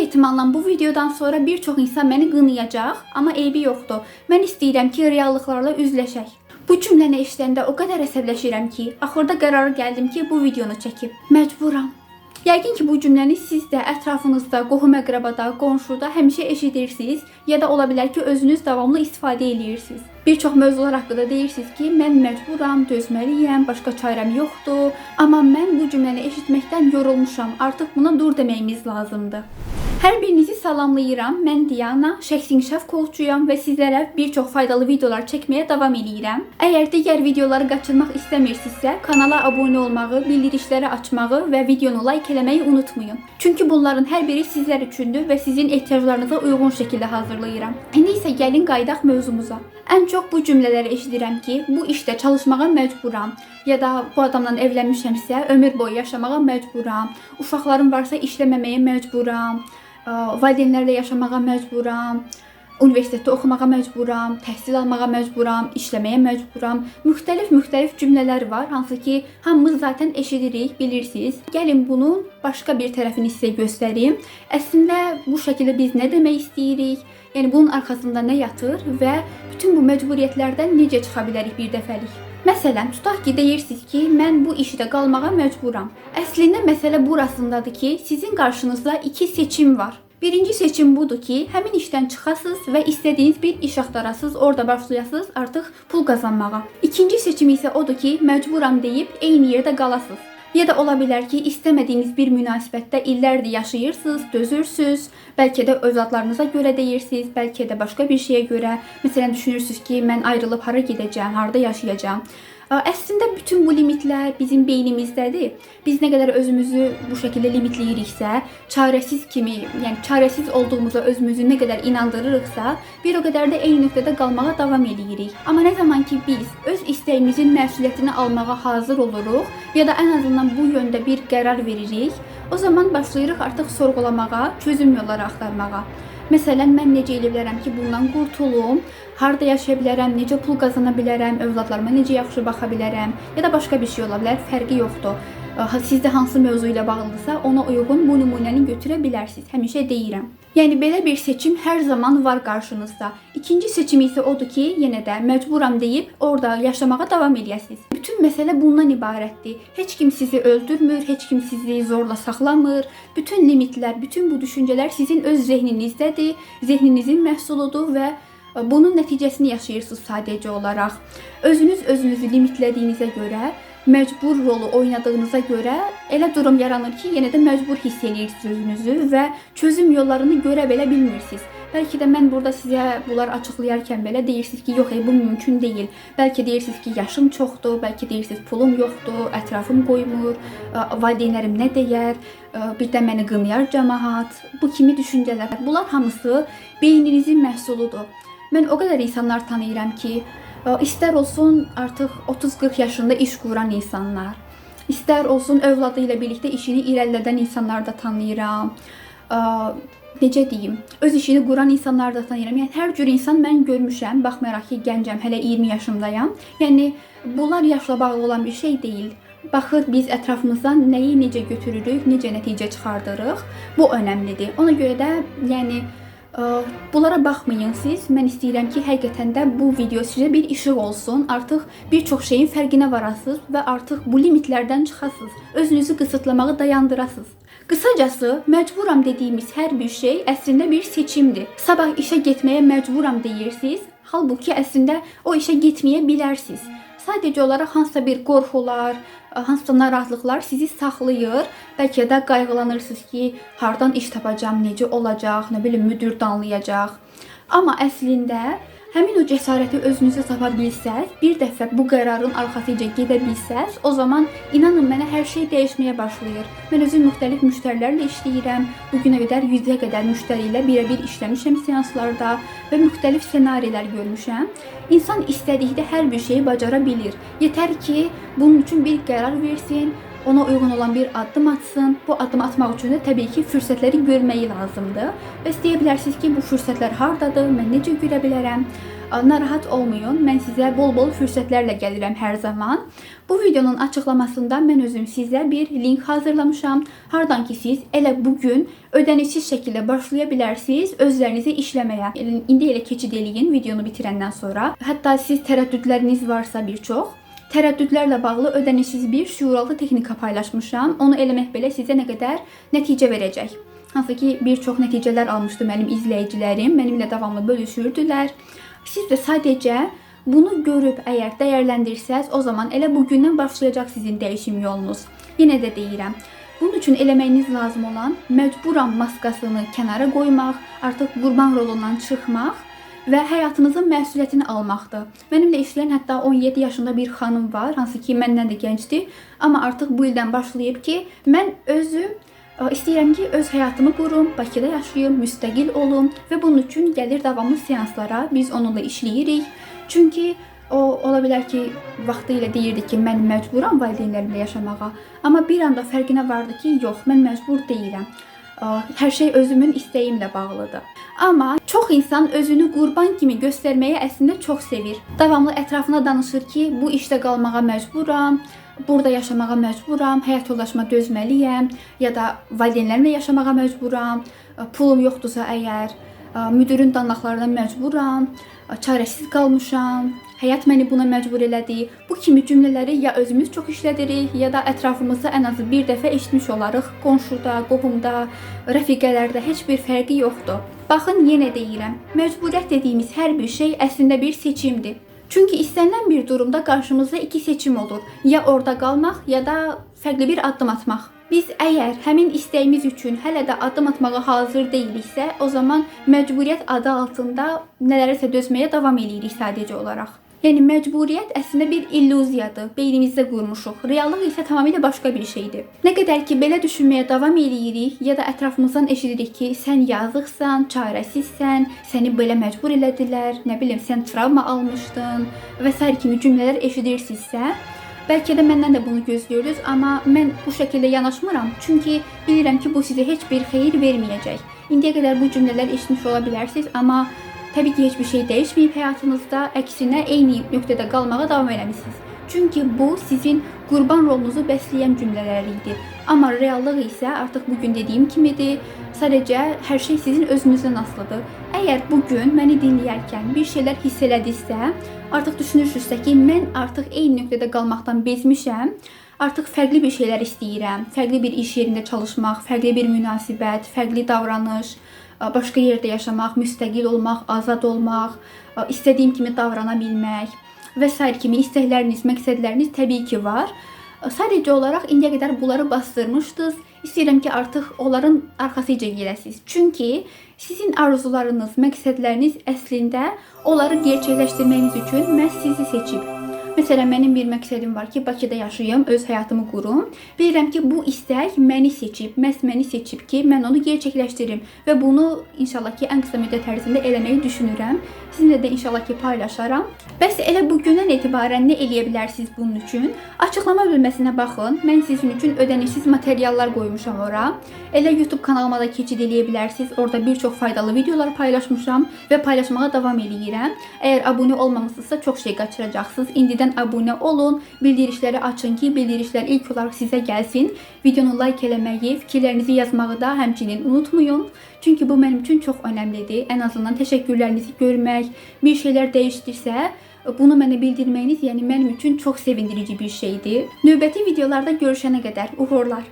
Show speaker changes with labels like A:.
A: ehtimalla bu videodan sonra bir çox insan məni qınayacaq, amma eybi yoxdur. Mən istəyirəm ki, reallıqlarla üzləşək. Bu cümləni eşidəndə o qədər əsəbləşirəm ki, axırda qərara gəldim ki, bu videonu çəkib. Məcburam. Yəqin ki, bu cümləni siz də ətrafınızda, qohum-əqrabada, qonşuda həmişə eşidirsiniz ya da ola bilər ki, özünüz davamlı istifadə edirsiniz. Bir çox mövzular haqqında deyirsiniz ki, mən məcburam, dözməliyəm, başqa çarəm yoxdur. Amma mən bu cümləni eşitməkdən yorulmuşam. Artıq buna dur deməyimiz lazımdır. Hər birinizi salamlayıram. Mən Diana, şəxsi inkişaf koçuyam və sizlərə bir çox faydalı videolar çəkməyə davam edirəm. Əgər digər videoları qaçırmaq istəmirsinizsə, kanala abunə olmağı, bildirişləri açmağı və videonu like eləməyi unutmayın. Çünki bunların hər biri sizlər üçündür və sizin ehtiyaclarınıza uyğun şəkildə hazırlayıram. İndi isə gəlin qayıdaq mövzumuza. Ən çox bu cümlələri eşidirəm ki, bu işdə çalışmağa məcburam ya da bu adamla evlənmişəmsə ömür boyu yaşamağa məcburam. Uşaqlarım varsa işləməməyə məcburam. Valideynlərlə yaşamağa məcburam, universitetdə oxumağa məcburam, təhsil almağa məcburam, işləməyə məcburam. Müxtəlif cümlələr var, hansı ki, hamımız zaten eşidirik, bilirsiniz. Gəlin bunun başqa bir tərəfini sizə göstərim. Əslində bu şəkildə biz nə demək istəyirik? Yəni bunun arxasında nə yatır və bütün bu məcburiyyətlərdən necə çıxa bilərik bir dəfəlik? Məsələn, tutaq ki, deyirsiniz ki, mən bu işdə qalmağa məcburam. Əslində məsələ burasındadır ki, sizin qarşınızda iki seçim var. Birinci seçim budur ki, həmin işdən çıxasınız və istədiyiniz bir iş axtarasınız, orada başlayasınız artıq pul qazanmağa. İkinci seçim isə odur ki, məcburam deyib eyni yerdə qalasınız. Ya da ola bilər ki, istəmədiyiniz bir münasibətdə illərdir yaşayırsınız, dözürsünüz. Bəlkə də övladlarınıza görə deyirsiniz, bəlkə də başqa bir şeyə görə. Məsələn, düşünürsünüz ki, mən ayrılıb hara gedəcəm, harada yaşayacağam. Əslində bütün bu limitlər bizim beynimizdədir. Biz nə qədər özümüzü bu şəkildə limitləyiriksə, çarəsiz kimi, yəni çarəsiz olduğumuza özümüzü nə qədər inandırırıqsa, bir o qədər də eyni nöqtədə qalmağa davam edirik. Amma nə zaman ki biz öz istəyimizin məsuliyyətini almağa hazır oluruq ya da ən azından bu yöndə bir qərar veririk, o zaman başlayırıq artıq sorğulamağa, çözüm yolları axtarmağa. Məsələn, mən necə edə bilərəm ki, bundan qurtulum, harada yaşaya bilərəm, necə pul qazana bilərəm, övladlarıma necə yaxşı baxa bilərəm ya da başqa bir şey ola bilər, fərqi yoxdur. Sizdə hansı mövzu ilə bağlıdırsa, ona uyğun bu nümunəni götürə bilərsiniz. Həmişə deyirəm. Yəni belə bir seçim hər zaman var qarşınızda. İkinci seçim isə odur ki, yenə də məcburam deyib orada yaşamağa davam edəsiniz. Bütün məsələ bundan ibarətdir. Heç kim sizi öldürmür, heç kim sizi zorla saxlamır. Bütün limitlər, bütün bu düşüncələr sizin öz zehninizdədir, zehninizin məhsuludur və bunun nəticəsini yaşayırsınız sadəcə olaraq. Özünüzü limitlədiyinizə görə, məcbur rolu oynadığınıza görə elə durum yaranır ki, yenə də məcbur hiss edirsiniz özünüzü və çözüm yollarını görə belə bilmirsiniz. Bəlkə də mən burada sizə bunlar açıqlayarkən belə deyirsiniz ki, yox, bu mümkün deyil. Bəlkə deyirsiniz ki, yaşım çoxdur, bəlkə deyirsiniz pulum yoxdur, ətrafım qoymur, valideynlərim nə deyər, bir də məni qınayar cəmaət. Bu kimi düşüncələr, bunlar hamısı beyninizin məhsuludur. Mən o qədər insanlar tanıyıram ki, istər olsun artıq 30-40 yaşında iş quran insanlar, istər olsun övladı ilə birlikdə işini irəlilədən insanlar da tanıyıram. Necə deyim, öz işini quran insanlar da tanıyıram. Yəni hər cür insan mən görmüşəm, baxmayaraq ki, gəncəm, hələ 20 yaşımdayam. Yəni bunlar yaşla bağlı olan bir şey deyil. Baxır biz ətrafımızdan nəyi necə götürürük, necə nəticə çıxardırıq. Bu önəmlidir. Ona görə də yəni bunlara baxmayın siz. Mən istəyirəm ki, həqiqətən də bu video sizə bir işıq olsun. Artıq bir çox şeyin fərqinə varasınız və artıq bu limitlərdən çıxasınız. Özünüzü qısıtlamağı dayandırasınız. Qısacası, məcburam dediyimiz hər bir şey əslində bir seçimdir. Sabah işə getməyə məcburam deyirsiniz, halbuki əslində o işə getməyə bilərsiniz. Sadəcə olaraq hansısa bir qorxular, hansısa narahatlıqlar sizi saxlayır. Bəlkə də qayğılanırsınız ki, hardan iş tapacağam, necə olacaq, nə bilim, müdür danlayacaq. Amma əslində həmin o cəsarəti özünüzə tapa bilsəz, bir dəfə bu qərarın arxasıca gedə bilsəz, o zaman inanın mənə hər şey dəyişməyə başlayır. Mən özüm müxtəlif müştərilərlə işləyirəm. Bugünə qədər 100-ə qədər müştəri ilə birə-bir işləmişəm seanslarda və müxtəlif ssenarilər görmüşəm. İnsan istədikdə hər bir şeyi bacara bilir. Yetər ki, bunun üçün bir qərar versin, ona uyğun olan bir addım atsın. Bu addım atmaq üçün də təbii ki, fürsətləri görməyi lazımdır. Və istəyə bilərsiniz ki, bu fürsətlər hardadır, mən necə görə bilərəm? Narahat olmayın. Mən sizə bol-bol fürsətlərlə gəlirəm hər zaman. Bu videonun açıqlamasında mən özüm sizə bir link hazırlamışam. Hardan ki siz elə bugün ödənişsiz şəkildə başlaya bilərsiniz özlərinizi işləməyə. İndi elə keçid eləyin videonu bitirəndən sonra. Hətta siz tərəddüdləriniz varsa bir çox, tərəddüdlərlə bağlı ödənişsiz bir şuuraltı texnika paylaşmışam. Onu eləmək belə sizə nə qədər nəticə verəcək. Hansı ki bir çox nəticələr almışdı mənim izləyicilərim, mənimlə davamlı bölüşürdülər. Siz də sadəcə bunu görüb əgər dəyərləndirsəz, o zaman elə bugündən başlayacaq sizin dəyişim yolunuz. Yenə də deyirəm. Bunun üçün eləməyiniz lazım olan məcburam maskasını kənara qoymaq, artıq qurban rolundan çıxmaq və həyatınızın məsuliyyətini almaqdır. Mənimlə işləyən hətta 17 yaşında bir xanım var, hansı ki məndən də gəncdir, amma artıq bu ildən başlayıb ki, mən özüm istəyirəm ki, öz həyatımı qurum, Bakıda yaşayım, müstəqil olum və bunun üçün gəlir davamlı seanslara, biz onunla işləyirik. Çünki o ola bilər ki, vaxtı ilə deyirdi ki, mən məcburam valideynlərimlə yaşamağa, amma bir anda fərqinə vardı ki, yox, mən məcbur deyiləm. Hər şey özümün istəyimlə bağlıdır. Amma çox insan özünü qurban kimi göstərməyi əslində çox sevir. Davamlı ətrafına danışır ki, bu işdə qalmağa məcburam, burada yaşamağa məcburam, həyat yoldaşıma dözməliyəm ya da valideynlərimlə yaşamağa məcburam, pulum yoxdursa əgər, müdirin danlaqlarına məcburam, çarəsiz qalmışam, həyat məni buna məcbur elədi. Bu kimi cümlələri ya özümüz çox işlədirik, ya da ətrafımızda ən azı bir dəfə eşitmiş olarıq. Qonşuda, qohumda, rəfiqələrdə heç bir fərqi yoxdur. Baxın, yenə deyirəm, məcburiyyət dediyimiz hər bir şey əslində bir seçimdir. Çünki istənilən bir durumda qarşımızda iki seçim olur. Ya orada qalmaq, ya da fərqli bir addım atmaq. Biz əgər həmin istəyimiz üçün hələ də addım atmağa hazır deyiliksə, o zaman məcburiyyət adı altında nələrəsə dözməyə davam edirik sadəcə olaraq. Yəni məcburiyyət əslində bir illüziyadır, beynimizdə qurmuşuq. Reallıq isə tamamilə başqa bir şeydir. Nə qədər ki belə düşünməyə davam edirik ya da ətrafımızdan eşidirik ki, sən yazıqsan, çarəsizsən, səni belə məcbur elədilər, nə bilim, sən travma almışdın və sair kimi cümlələr eşidirsinizsə, bəlkə də məndən də bunu gözləyirsiniz, amma mən bu şəkildə yanaşmıram. Çünki bilirəm ki, bu sizə heç bir xeyir verməyəcək. İndiyə qədər bu cümlələr eşitmiş ola bilərsiniz, amma təbii ki, heç bir şey dəyişməyib həyatınızda, əksinə eyni nöqtədə qalmağa davam eləmisiniz. Çünki bu sizin qurban rolunuzu bəsləyən cümlələr idi. Amma reallıq isə artıq bugün dediyim kimidir. Sadəcə hər şey sizin özünüzdən asılıdır. Əgər bugün məni dinləyərkən bir şeylər hiss elədinizsə, artıq düşünürsünüzsə ki, mən artıq eyni nöqtədə qalmaqdan bezmişəm. Artıq fərqli bir şeylər istəyirəm. Fərqli bir iş yerində çalışmaq, fərqli bir münasibət, fərqli davranış, başqa yerdə yaşamaq, müstəqil olmaq, azad olmaq, istədiyim kimi davrana bilmək və s. kimi istəkləriniz, məqsədləriniz təbii ki var. Sadəcə olaraq indiyə qədər bunları bastırmışdınız. İstəyirəm ki, artıq onların arxasıca gedəsiniz. Çünki sizin arzularınız, məqsədləriniz əslində onları gerçəkləşdirməyiniz üçün məhz sizi seçib. Məsələn, mənim bir məqsədim var ki, Bakıda yaşayım, öz həyatımı qurum. Bilirəm ki, bu istək məni seçib, məhz məni seçib ki, mən onu gerçəkləşdirim və bunu inşallah ki, ən qısa müddət ərzində eləməyi düşünürəm. Sizinlə də inşallah ki, paylaşaram. Bəs elə bugündən etibarən nə eləyə bilərsiniz bunun üçün? Açıqlama bölməsinə baxın. Mən sizin üçün ödənişsiz materiallar qoymuşam ora. Elə YouTube kanalıma da keçid eləyə bilərsiniz. Orada bir çox faydalı videolar paylaşmışam və paylaşmağa davam eləyirəm. Əgər abunə olmamısınızsa çox şey qaçıracaqsınız. İndidən abunə olun, bildirişləri açın ki, bildirişlər ilk olaraq sizə gəlsin. Videonu like eləməyi, fikirlərinizi yazmağı da həmçinin unutmayın. Çünki bu mənim üçün çox önəmlidir. Ən azından təşəkkürlərinizi görmək, bir şeylər dəyişdirsə, bunu mənə bildirməyiniz, yəni mənim üçün çox sevindirici bir şeydir. Növbəti videolarda görüşənə qədər uğurlar.